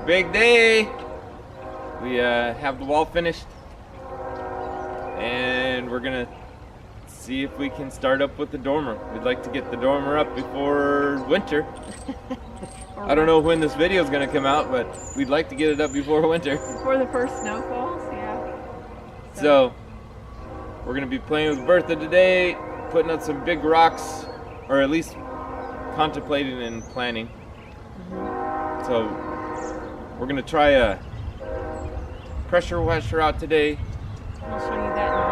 Big day. We have the wall finished, and we're gonna see if we can start up with the dormer. We'd like to get the dormer up before winter. I don't know when this video is gonna come out, but we'd like to get it up before winter. Before the first snow falls, yeah. So we're gonna be playing with Bertha today, putting up some big rocks, or at least contemplating and planning. So we're gonna try a pressure washer out today. I'll show you that in a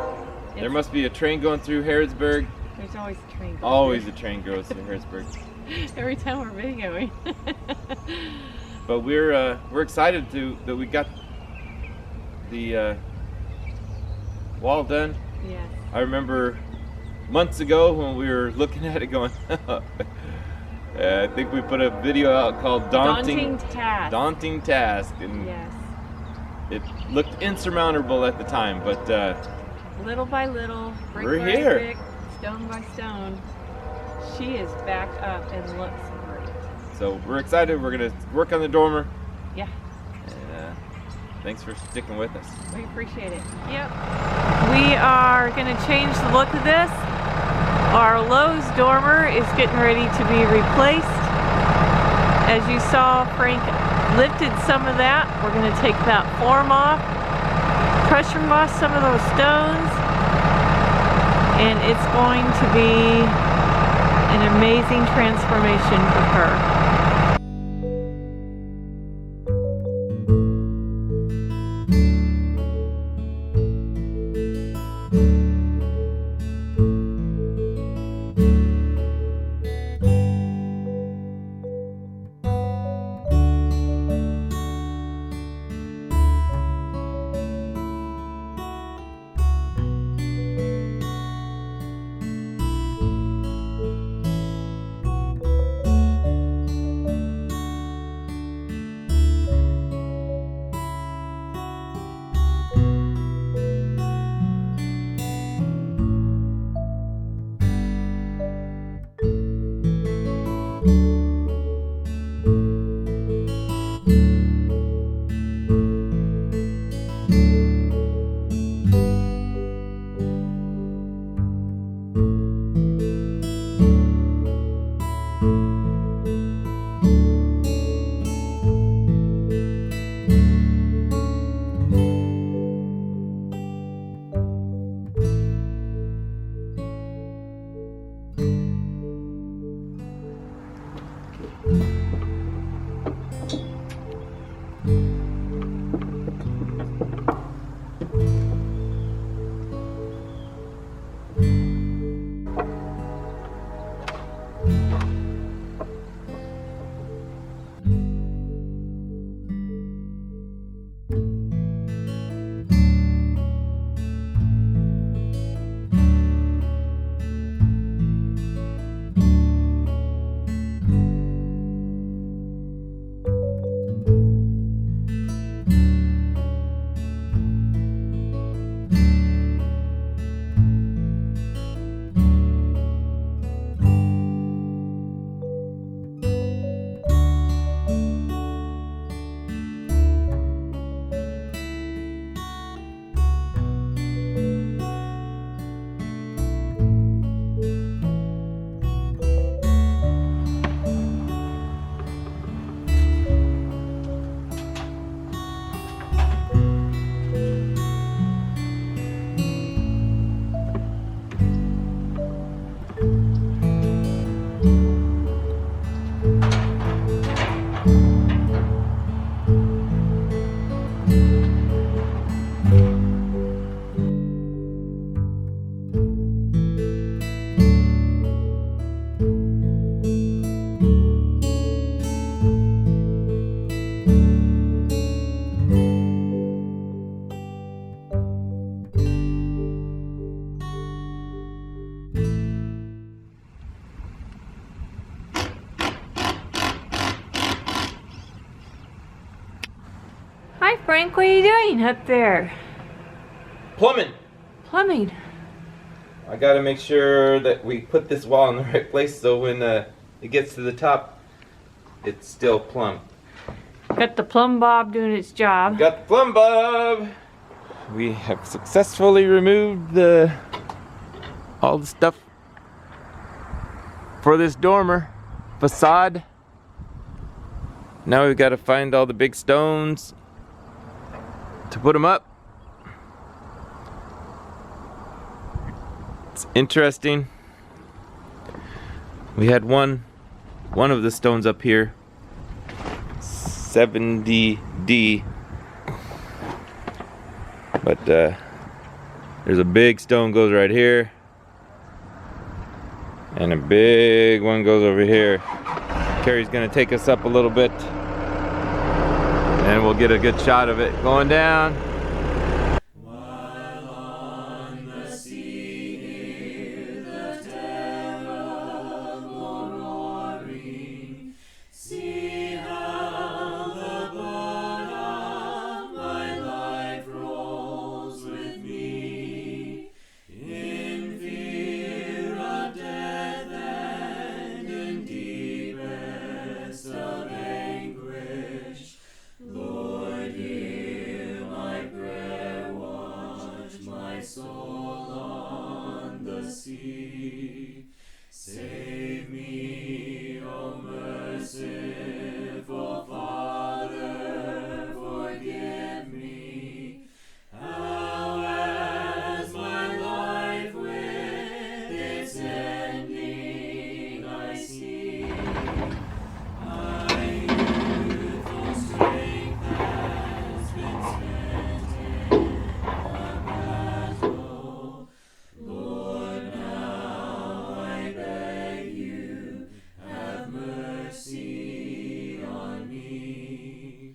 little bit. There must be a train going through Harrodsburg. There's always a train going Always through. a train goes through Harrodsburg. Every time we're videoing. But we're excited that we got the wall done. Yes. I remember months ago when we were looking at it going, I think we put a video out called Daunting Task, and yes. it looked insurmountable at the time, but Little by little, brick we're by here. brick, stone by stone, she is back up and looks great. So we're excited. We're gonna work on the dormer. Yeah. And thanks for sticking with us. We appreciate it. Yep. We are going to change the look of this. Our Lowe's dormer is getting ready to be replaced. As you saw, Frank lifted some of that. We're going to take that form off, pressure wash some of those stones, and it's going to be an amazing transformation for her. Hi Frank, what are you doing up there? Plumbing. Plumbing. I gotta make sure that we put this wall in the right place so when it gets to the top, it's still plumb. Got the plumb bob doing its job. Got the plumb bob. We have successfully removed all the stuff for this dormer facade. Now we've got to find all the big stones to put them up. It's interesting. We had one of the stones up here, 70D, but there's a big stone goes right here, and a big one goes over here. Carrie's gonna take us up a little bit, and we'll get a good shot of it going down. Save me, O merciful Father, forgive me. How has my life with its ending I see? My youthful strength has been spent in a battle. Lord, now I beg you, have mercy on me.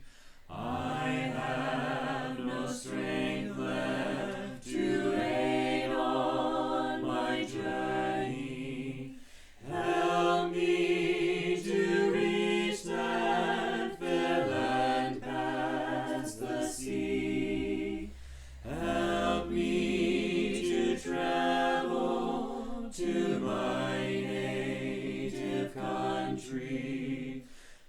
I have no strength left to aid on my journey. Help me to reach that fair land past the sea. Help me to travel to my native country.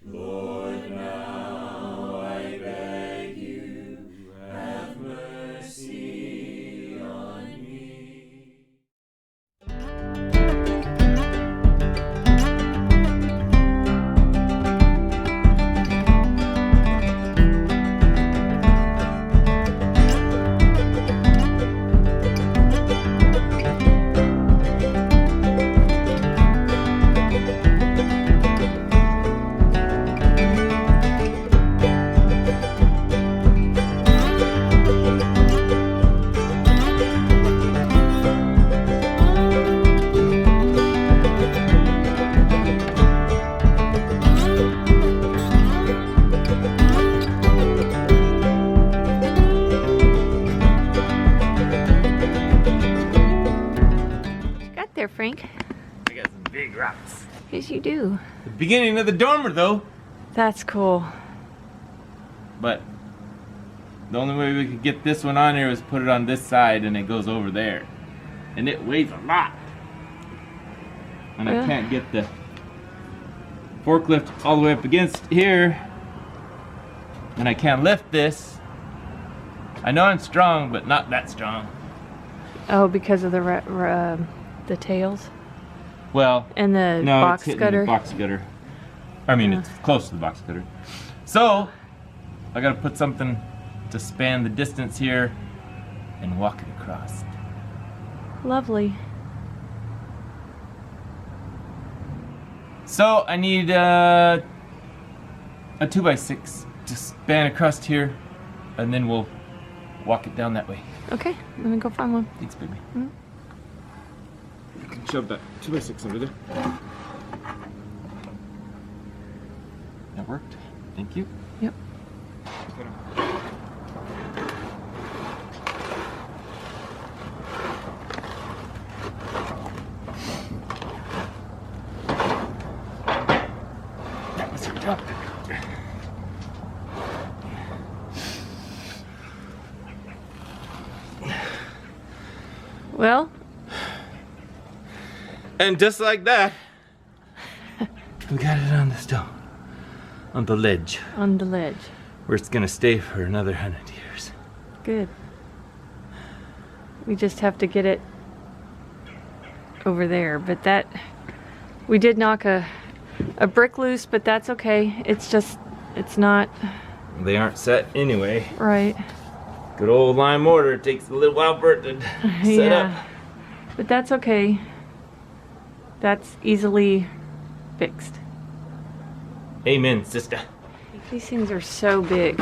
Lord, now I beg you, have mercy on me. What you got there, Frank? I got some big rocks. Yes, you do. The beginning of the dormer though. That's cool. But the only way we could get this one on here was put it on this side, and it goes over there. And it weighs a lot. And I Yeah. can't get the forklift all the way up against here. And I can't lift this. I know I'm strong, but not that strong. Oh, because of the tails Well, and the no, box it's hitting gutter. the box gutter. I mean, it's close to the box gutter. So, I gotta put something to span the distance here and walk it across. Lovely. So, I need a 2x6 to span across here, and then we'll walk it down that way. Okay, let me go find one. Thanks, baby. Mhm. You can shove that 2x6 under there. That worked. Thank you. Yep. Let's hurry up. Well, And just like that, we got it on the stone. on the ledge. On the ledge. Where it's gonna stay for another 100 years. Good. We just have to get it over there, but that, we did knock a brick loose, but that's okay. It's just, it's not. They aren't set anyway. Right. Good old lime mortar. It takes a little while for it to set up. But that's okay. That's easily fixed. Amen, sister. These things are so big.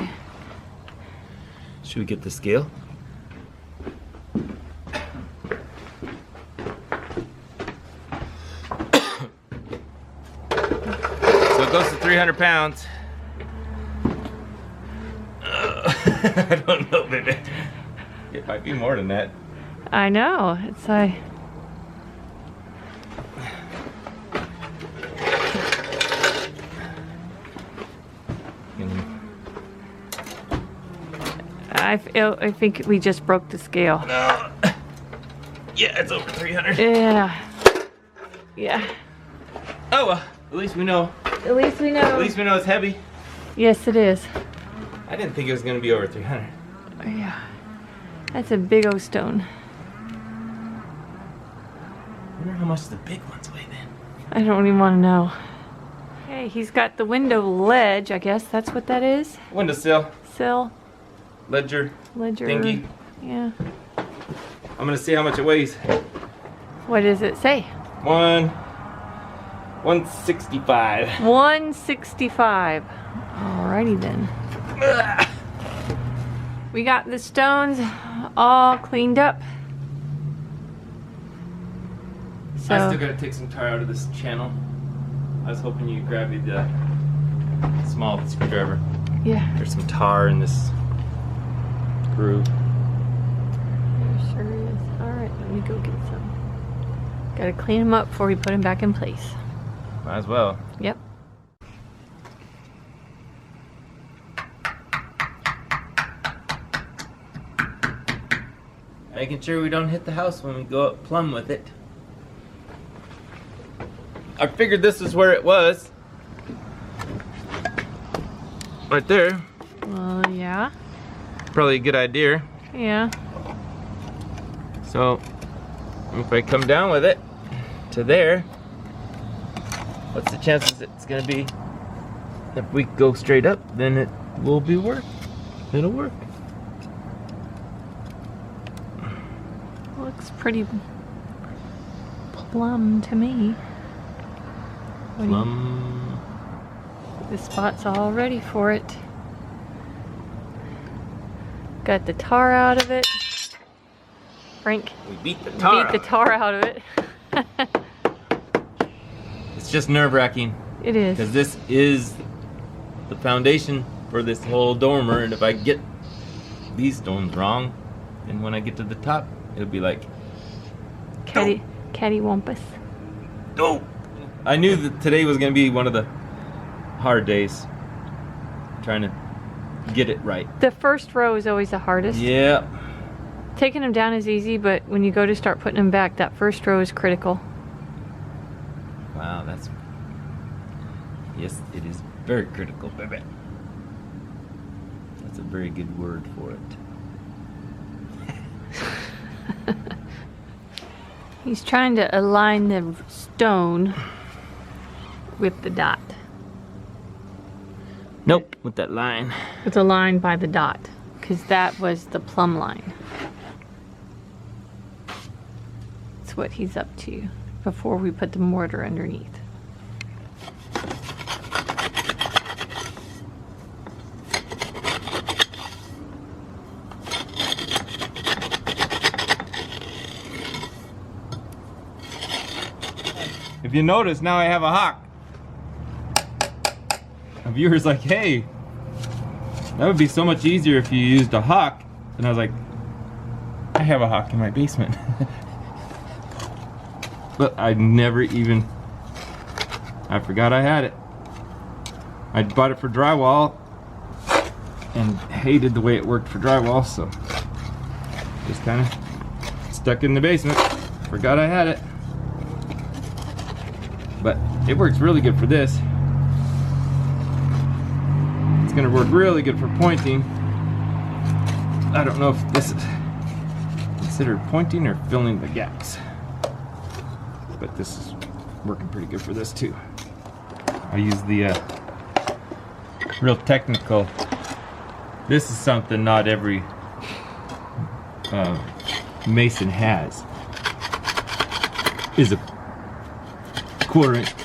Should we get the scale? So it goes to 300 pounds. I don't know, baby. It might be more than that. I know. It's like. I think we just broke the scale. No. Yeah, it's over 300. Yeah. Yeah. Oh, well, at least we know. At least we know. At least we know it's heavy. Yes, it is. I didn't think it was going to be over 300. Yeah. That's a big old stone. I wonder how much the big ones weigh then. I don't even want to know. Okay, he's got the window ledge, I guess that's what that is. Windowsill. Sill. Ledger. Thingy. Yeah. I'm going to see how much it weighs. What does it say? 165. 165. Alrighty then. Ugh. We got the stones all cleaned up. So, I still gotta take some tar out of this channel. I was hoping you'd grab me the small screwdriver. yeah. There's some tar in this groove. There sure is. Alright, let me go get some. Gotta clean them up before we put them back in place. Might as well. Yep. Making sure we don't hit the house when we go up plumb with it. I figured this is where it was. Right there. Well, yeah. Probably a good idea. Yeah. So, if I come down with it to there, what's the chances it's gonna be, if we go straight up, then it will be work. It'll work. Looks pretty plumb to me. What do you- Plum. The spot's all ready for it. Got the tar out of it. Frank, We beat the tar. beat the tar out of it. It's just nerve-wracking It is. because this is the foundation for this whole dormer, and if I get these stones wrong, then when I get to the top, it'll be like, Cattywampus. oh! I knew that today was gonna be one of the hard days, trying to get it right. The first row is always the hardest. Yeah. Taking them down is easy, but when you go to start putting them back, that first row is critical. Wow, that's... Yes, it is very critical, baby. That's a very good word for it. He's trying to align the stone with the dot. Nope, with that line. With the line by the dot, because that was the plumb line. That's what he's up to before we put the mortar underneath. If you notice, now I have a hock. A viewer's like, hey, that would be so much easier if you used a hock. And I was like, I have a hock in my basement. But I never even, I forgot I had it. I bought it for drywall and hated the way it worked for drywall, so just kind of stuck in the basement. Forgot I had it. But it works really good for this. gonna work really good for pointing. I don't know if this is considered pointing or filling the gaps, but this is working pretty good for this too. I use the real technical. This is something not every mason has. Is a 1/4 inch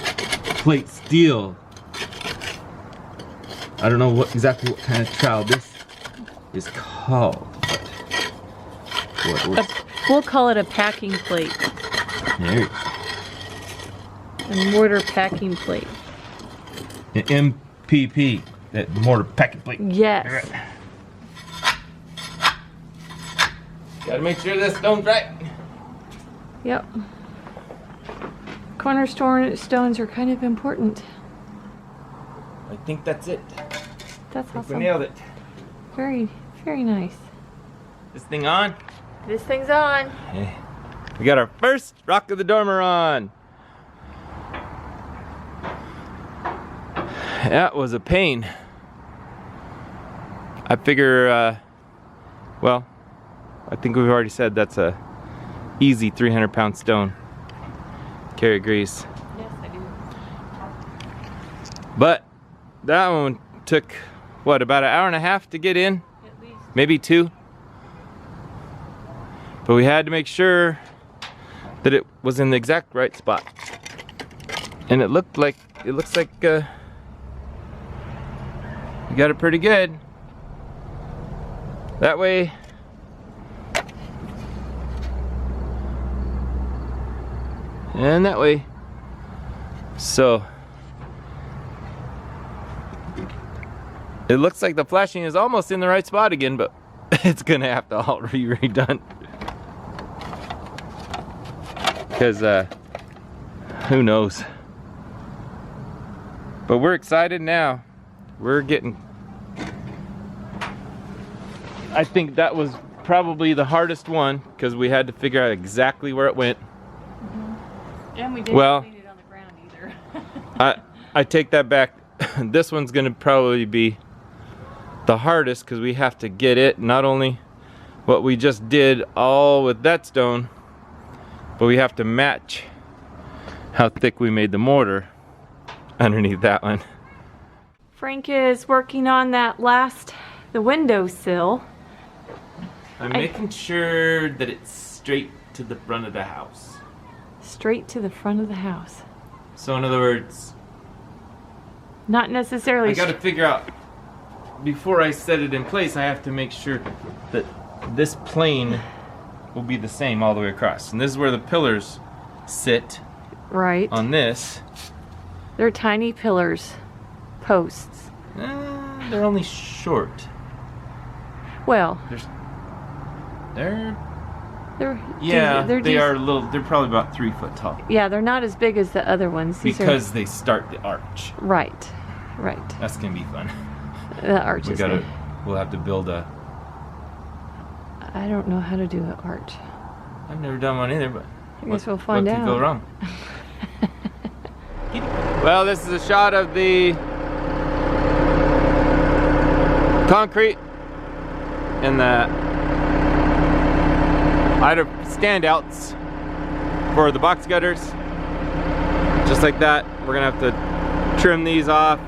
plate steel. I don't know exactly what kind of trowel this is called, but we'll call it a packing plate. there you go. A mortar packing plate. An MPP, that mortar packing plate. Yes. Gotta make sure this stone's right. Yep. Cornerstones are kind of important. I think that's it. That's We awesome. nailed it. Very, very nice. This thing on? This thing's on. Okay. We got our first rock of the dormer on. That was a pain. I figure, well, I think we've already said that's a easy 300-pound stone. Carrie agrees. Yes, I do. But that one took, what, about an hour and a half to get in? At least. Maybe 2. But we had to make sure that it was in the exact right spot. And it looks like you got it pretty good. That way, and that way. So it looks like the flashing is almost in the right spot again, but it's gonna have to all be redone. Because who knows? But we're excited now. We're getting, I think that was probably the hardest one because we had to figure out exactly where it went. And we didn't clean it on the ground either. I take that back. This one's gonna probably be the hardest because we have to get it, not only what we just did all with that stone, but we have to match how thick we made the mortar underneath that one. Frank is working on that the windowsill. I'm making sure that it's straight to the front of the house. Straight to the front of the house. So in other words, Not necessarily. I got to figure out, before I set it in place, I have to make sure that this plane will be the same all the way across. And this is where the pillars sit right on this. They're tiny pillars, posts. They're only short. Well, They're they're they are little. They're probably about 3 foot tall. Yeah, they're not as big as the other ones. Because they start the arch. Right. That's gonna be fun. The arch is good. We'll have to build a. I don't know how to do an arch. I've never done one either, but I guess we'll find out. What could go wrong? Well, this is a shot of the concrete and the standouts for the box gutters. Just like that. We're gonna have to trim these off.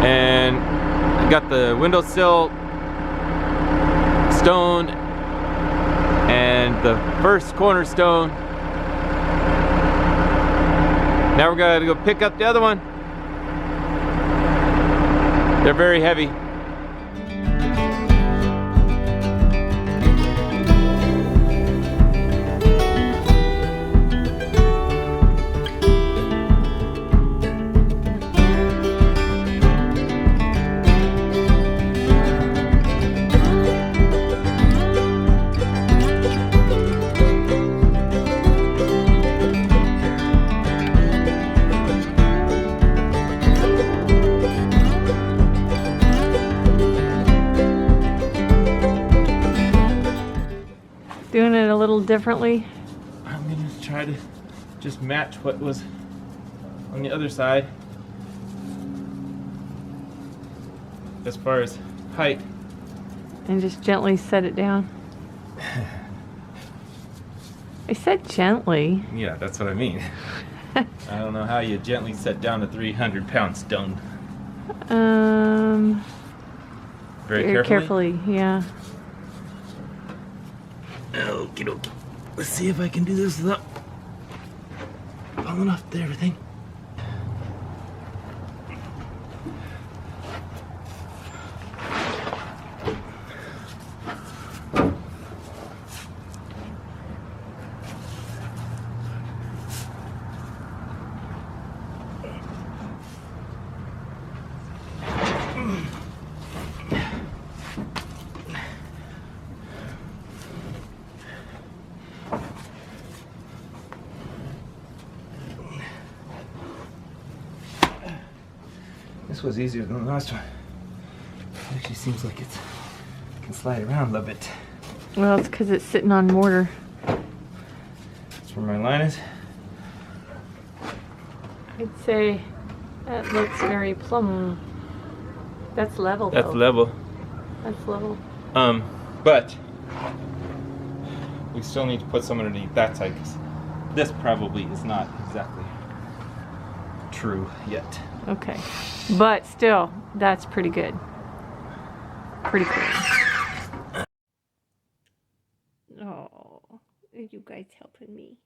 And I got the windowsill stone and the first cornerstone. Now we're gonna go pick up the other one. They're very heavy. Doing it a little differently. I'm gonna try to just match what was on the other side. as far as height. And just gently set it down. I said gently. Yeah, that's what I mean. I don't know how you gently set down a 300-pound stone. Very carefully, yeah. Okie dokie. Let's see if I can do this without falling off to everything. This was easier than the last one. It actually seems like it can slide around a little bit. Well, it's because it's sitting on mortar. That's where my line is. I'd say that looks very plumb. That's level, though. That's level. That's level. But we still need to put some underneath that side because this probably is not exactly true yet. Okay. But still, that's pretty good. Pretty cool. Oh, are you guys helping me?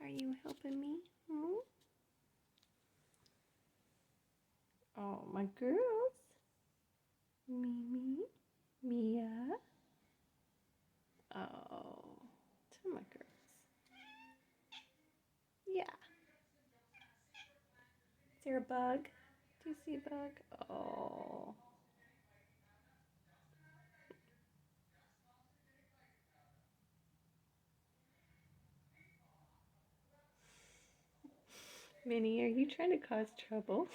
Are you helping me? Hmm? Oh, my girls. Mimi, Mia. Oh, to my girls. Yeah. Is there a bug? Do you see a bug? Oh. Minnie, are you trying to cause trouble?